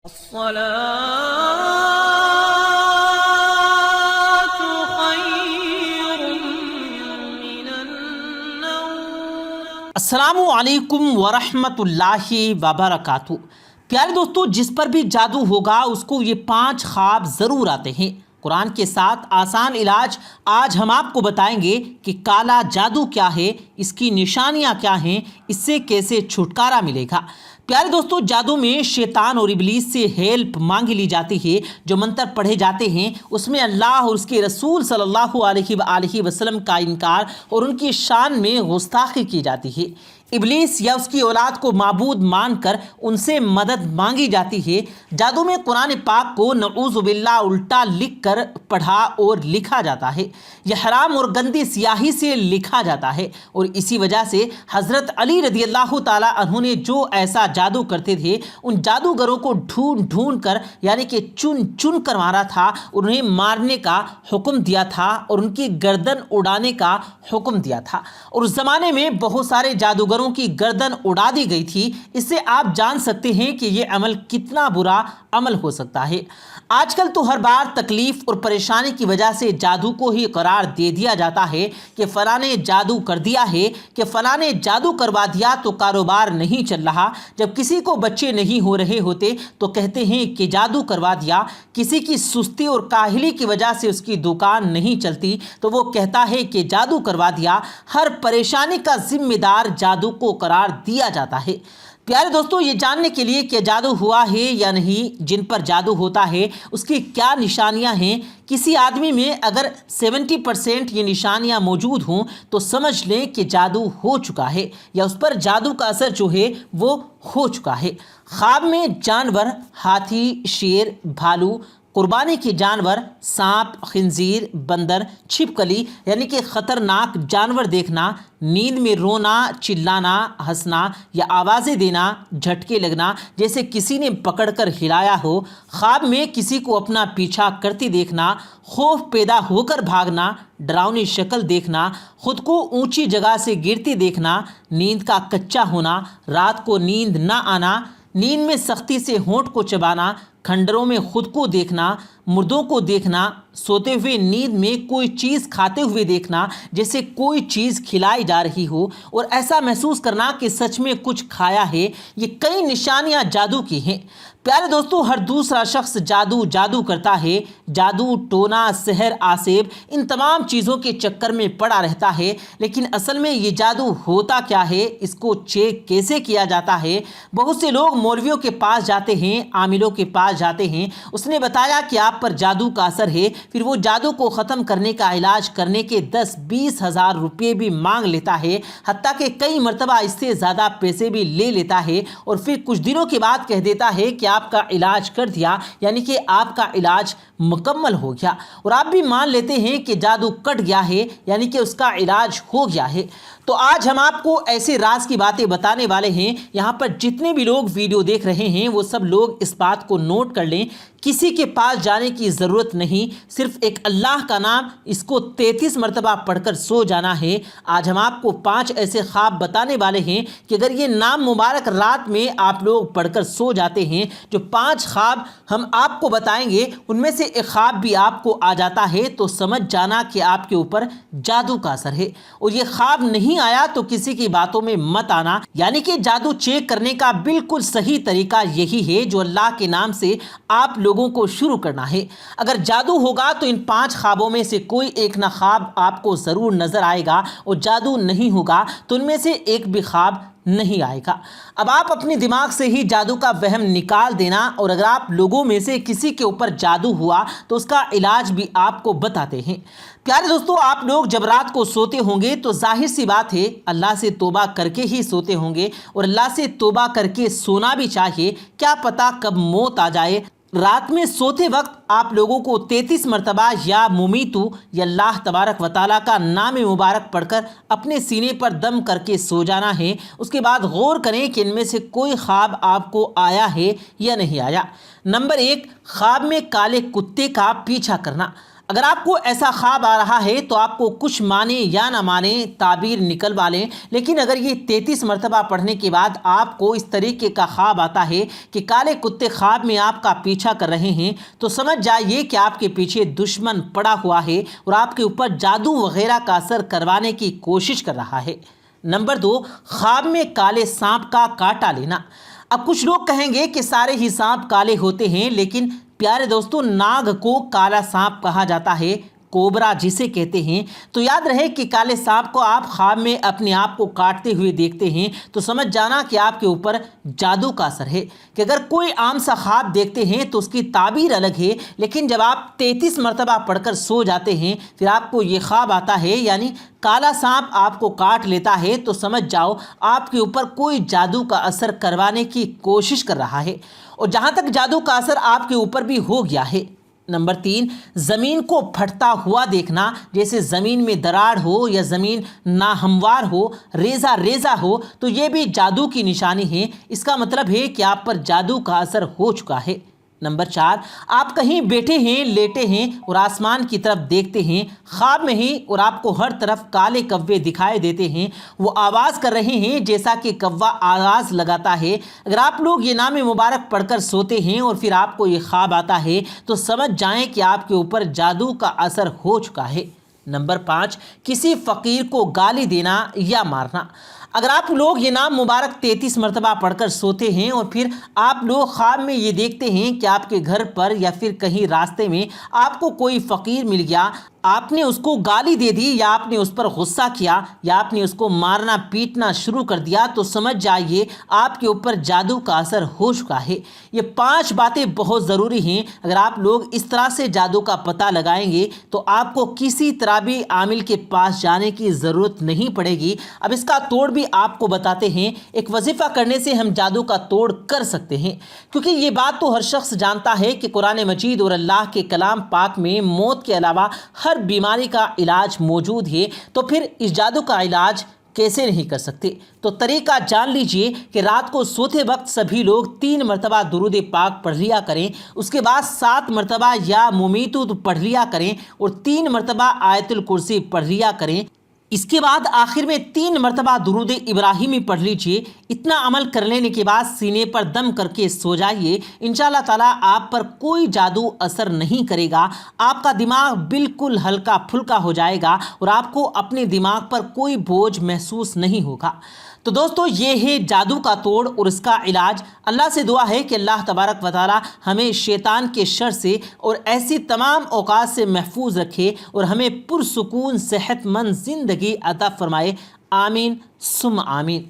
الصلاة خير من النوم۔ السلام علیکم ورحمۃ اللہ وبرکاتہ۔ پیارے دوستو، جس پر بھی جادو ہوگا اس کو یہ 5 خواب ضرور آتے ہیں۔ قرآن کے ساتھ آسان علاج آج ہم آپ کو بتائیں گے کہ کالا جادو کیا ہے، اس کی نشانیاں کیا ہیں، اس سے کیسے چھٹکارا ملے گا۔ پیارے دوستو، جادو میں شیطان اور ابلیس سے ہیلپ مانگی لی جاتی ہے۔ جو منتر پڑھے جاتے ہیں اس میں اللہ اور اس کے رسول صلی اللہ علیہ وآلہ وسلم کا انکار اور ان کی شان میں گستاخی کی جاتی ہے۔ ابلیس یا اس کی اولاد کو معبود مان کر ان سے مدد مانگی جاتی ہے۔ جادو میں قرآن پاک کو نعوذ باللہ الٹا لکھ کر پڑھا اور لکھا جاتا ہے۔ یہ حرام اور گندی سیاہی سے لکھا جاتا ہے، اور اسی وجہ سے حضرت علی رضی اللہ تعالیٰ عنہ نے جو ایسا جادو کرتے تھے، ان جادوگروں کو ڈھونڈ ڈھونڈ کر یعنی کہ چن چن کر مارا تھا، اور انہیں مارنے کا حکم دیا تھا اور ان کی گردن اڑانے کا حکم دیا تھا۔ اور اس زمانے میں بہت سارے جادوگروں کی گردن اڑا دی گئی تھی۔ اس سے آپ جان سکتے ہیں کہ یہ عمل کتنا برا عمل ہو سکتا ہے۔ آج کل تو ہر بار تکلیف اور پریشانی کی وجہ سے جادو کو ہی قرار دے دیا جاتا ہے کہ فلاں نے جادو کر دیا ہے، کہ فلاں نے جادو کروا دیا تو کاروبار نہیں چل رہا۔ جب کسی کو بچے نہیں ہو رہے ہوتے تو کہتے ہیں کہ جادو کروا دیا۔ کسی کی سستی اور کاہلی کی وجہ سے اس کی دکان نہیں چلتی تو وہ کہتا ہے کہ جادو کروا دیا۔ ہر پریشانی کا ذمہ دار جادو کو قرار دیا جاتا ہے۔ پیارے دوستو، یہ جاننے کے لیے کہ جادو ہوا ہے یا نہیں، جن پر جادو ہوتا ہے اس کی کیا نشانیاں ہیں، کسی آدمی میں اگر 70% یہ نشانیاں موجود ہوں تو سمجھ لیں کہ جادو ہو چکا ہے، یا اس پر جادو کا اثر جو ہے وہ ہو چکا ہے۔ خواب میں جانور، ہاتھی، شیر، بھالو، قربانی کے جانور، سانپ، خنزیر، بندر، چھپکلی یعنی کہ خطرناک جانور دیکھنا، نیند میں رونا، چلانا، ہنسنا یا آوازیں دینا، جھٹکے لگنا جیسے کسی نے پکڑ کر ہلایا ہو، خواب میں کسی کو اپنا پیچھا کرتے دیکھنا، خوف پیدا ہو کر بھاگنا، ڈراؤنی شکل دیکھنا، خود کو اونچی جگہ سے گرتے دیکھنا، نیند کا کچا ہونا، رات کو نیند نہ آنا، نیند میں سختی سے ہونٹ کو چبانا، کھنڈروں میں خود کو دیکھنا، مردوں کو دیکھنا، سوتے ہوئے نیند میں کوئی چیز کھاتے ہوئے دیکھنا جیسے کوئی چیز کھلائی جا رہی ہو، اور ایسا محسوس کرنا کہ سچ میں کچھ کھایا ہے۔ یہ کئی نشانیاں جادو کی ہیں۔ پیارے دوستو، ہر دوسرا شخص جادو کرتا ہے۔ جادو، ٹونا، سحر، آسیب، ان تمام چیزوں کے چکر میں پڑا رہتا ہے، لیکن اصل میں یہ جادو ہوتا کیا ہے، اس کو چیک کیسے کیا جاتا ہے؟ بہت سے لوگ مولویوں کے پاس جاتے ہیں، عاملوں کے پاس جاتے ہیں، اس نے بتایا کہ آپ پر جادو کا اثر ہے، پھر وہ جادو کو ختم کرنے کا علاج کرنے کے 10-20 ہزار روپے بھی مانگ لیتا ہے، حتیٰ کہ کئی مرتبہ اس سے زیادہ پیسے بھی لے لیتا ہے، اور پھر کچھ دنوں کے بعد کہہ دیتا ہے کہ آپ کا علاج کر دیا، یعنی کہ آپ کا علاج مکمل ہو گیا، اور آپ بھی مان لیتے ہیں کہ جادو کٹ گیا ہے، یعنی کہ اس کا علاج ہو گیا ہے۔ تو آج ہم آپ کو ایسے راز کی باتیں بتانے والے ہیں۔ یہاں پر جتنے بھی لوگ ویڈیو دیکھ رہے ہیں وہ سب لوگ اس بات کو نوٹ کر لیں، کسی کے پاس جانے کی ضرورت نہیں، صرف ایک اللہ کا نام اس کو 33 مرتبہ پڑھ کر سو جانا ہے۔ آج ہم آپ کو 5 ایسے خواب بتانے والے ہیں کہ اگر یہ نام مبارک رات میں آپ لوگ پڑھ کر سو جاتے ہیں، جو 5 خواب ہم آپ کو بتائیں گے ان میں سے ایک خواب بھی آپ کو آ جاتا ہے تو سمجھ جانا کہ آپ کے اوپر جادو کا اثر ہے، اور یہ خواب نہیں آیا تو کسی کی باتوں میں مت آنا۔ یعنی کہ جادو چیک کرنے کا بالکل صحیح طریقہ یہی ہے جو اللہ کے نام سے آپ لوگوں کو شروع کرنا ہے۔ اگر جادو ہوگا تو ان 5 خوابوں میں سے کوئی ایک نہ خواب آپ کو ضرور نظر آئے گا، اور جادو نہیں ہوگا تو ان میں سے ایک بھی خواب نہیں آئے گا۔ اب آپ اپنے دماغ سے ہی جادو کا وہم نکال دینا، اور اگر آپ لوگوں میں سے کسی کے اوپر جادو ہوا تو اس کا علاج بھی آپ کو بتاتے ہیں۔ پیارے دوستو، آپ لوگ جب رات کو سوتے ہوں گے تو ظاہر سی بات ہے اللہ سے توبہ کر کے ہی سوتے ہوں گے، اور اللہ سے توبہ کر کے سونا بھی چاہیے، کیا پتہ کب موت آ جائے۔ رات میں سوتے وقت آپ لوگوں کو 33 مرتبہ یا ممیتو یا اللہ تبارک و تعالیٰ کا نام مبارک پڑھ کر اپنے سینے پر دم کر کے سو جانا ہے۔ اس کے بعد غور کریں کہ ان میں سے کوئی خواب آپ کو آیا ہے یا نہیں آیا۔ نمبر 1، خواب میں کالے کتے کا پیچھا کرنا۔ اگر آپ کو ایسا خواب آ رہا ہے تو آپ کو کچھ مانے یا نہ مانے تعبیر نکلوا لیں، لیکن اگر یہ 33 مرتبہ پڑھنے کے بعد آپ کو اس طریقے کا خواب آتا ہے کہ کالے کتے خواب میں آپ کا پیچھا کر رہے ہیں تو سمجھ جائیے کہ آپ کے پیچھے دشمن پڑا ہوا ہے اور آپ کے اوپر جادو وغیرہ کا اثر کروانے کی کوشش کر رہا ہے۔ نمبر 2، خواب میں کالے سانپ کا کاٹا لینا۔ اب کچھ لوگ کہیں گے کہ سارے ہی سانپ کالے ہوتے ہیں، لیکن پیارے دوستو، ناگ کو کالا سانپ کہا جاتا ہے، کوبرا جسے کہتے ہیں۔ تو یاد رہے کہ کالے سانپ کو آپ خواب میں اپنے آپ کو کاٹتے ہوئے دیکھتے ہیں تو سمجھ جانا کہ آپ کے اوپر جادو کا اثر ہے۔ کہ اگر کوئی عام سا خواب دیکھتے ہیں تو اس کی تعبیر الگ ہے، لیکن جب آپ 33 مرتبہ پڑھ کر سو جاتے ہیں پھر آپ کو یہ خواب آتا ہے، یعنی کالا سانپ آپ کو کاٹ لیتا ہے، تو سمجھ جاؤ آپ کے اوپر کوئی جادو کا اثر کروانے کی کوشش کر رہا ہے، اور جہاں تک جادو کا اثر آپ کے اوپر بھی ہو گیا ہے۔ نمبر 3، زمین کو پھٹتا ہوا دیکھنا، جیسے زمین میں دراڑ ہو یا زمین ناہموار ہو، ریزہ ریزہ ہو، تو یہ بھی جادو کی نشانی ہے۔ اس کا مطلب ہے کہ آپ پر جادو کا اثر ہو چکا ہے۔ نمبر 4، آپ کہیں بیٹھے ہیں، لیٹے ہیں اور آسمان کی طرف دیکھتے ہیں خواب میں ہی، اور آپ کو ہر طرف کالے کوے دکھائی دیتے ہیں، وہ آواز کر رہے ہیں جیسا کہ کوا آواز لگاتا ہے۔ اگر آپ لوگ یہ نام مبارک پڑھ کر سوتے ہیں اور پھر آپ کو یہ خواب آتا ہے تو سمجھ جائیں کہ آپ کے اوپر جادو کا اثر ہو چکا ہے۔ نمبر 5، کسی فقیر کو گالی دینا یا مارنا۔ اگر آپ لوگ یہ نام مبارک 33 مرتبہ پڑھ کر سوتے ہیں اور پھر آپ لوگ خواب میں یہ دیکھتے ہیں کہ آپ کے گھر پر یا پھر کہیں راستے میں آپ کو کوئی فقیر مل گیا، آپ نے اس کو گالی دے دی یا آپ نے اس پر غصہ کیا یا آپ نے اس کو مارنا پیٹنا شروع کر دیا، تو سمجھ جائیے آپ کے اوپر جادو کا اثر ہو چکا ہے۔ یہ 5 باتیں بہت ضروری ہیں۔ اگر آپ لوگ اس طرح سے جادو کا پتہ لگائیں گے تو آپ کو کسی طرح بھی عامل کے پاس جانے کی ضرورت نہیں پڑے گی۔ اب اس کا توڑ بھی آپ کو بتاتے ہیں۔ ایک وظیفہ کرنے سے ہم جادو کا توڑ کر سکتے ہیں، کیونکہ یہ بات تو ہر شخص جانتا ہے کہ قرآن مجید اور اللہ کے کلام پاک میں موت کے علاوہ ہر بیماری کا علاج موجود ہے، تو پھر اس جادو کا علاج کیسے نہیں کر سکتے؟ تو طریقہ جان لیجئے کہ رات کو سوتے وقت سبھی لوگ 3 مرتبہ درود پاک پڑھ لیا کریں، اس کے بعد 7 مرتبہ یا ممیتو پڑھ لیا کریں اور 3 مرتبہ آیت الکرسی پڑھ لیا کریں۔ اس کے بعد آخر میں 3 مرتبہ درود ابراہیمی پڑھ لیجئے۔ اتنا عمل کر لینے کے بعد سینے پر دم کر کے سو جائیے، انشاءاللہ تعالیٰ آپ پر کوئی جادو اثر نہیں کرے گا۔ آپ کا دماغ بالکل ہلکا پھلکا ہو جائے گا اور آپ کو اپنے دماغ پر کوئی بوجھ محسوس نہیں ہوگا۔ تو دوستو، یہ ہے جادو کا توڑ اور اس کا علاج۔ اللہ سے دعا ہے کہ اللہ تبارک و تعالی ہمیں شیطان کے شر سے اور ایسی تمام اوقات سے محفوظ رکھے اور ہمیں پرسکون صحت مند زندگی عطا فرمائے۔ آمین ثم آمین۔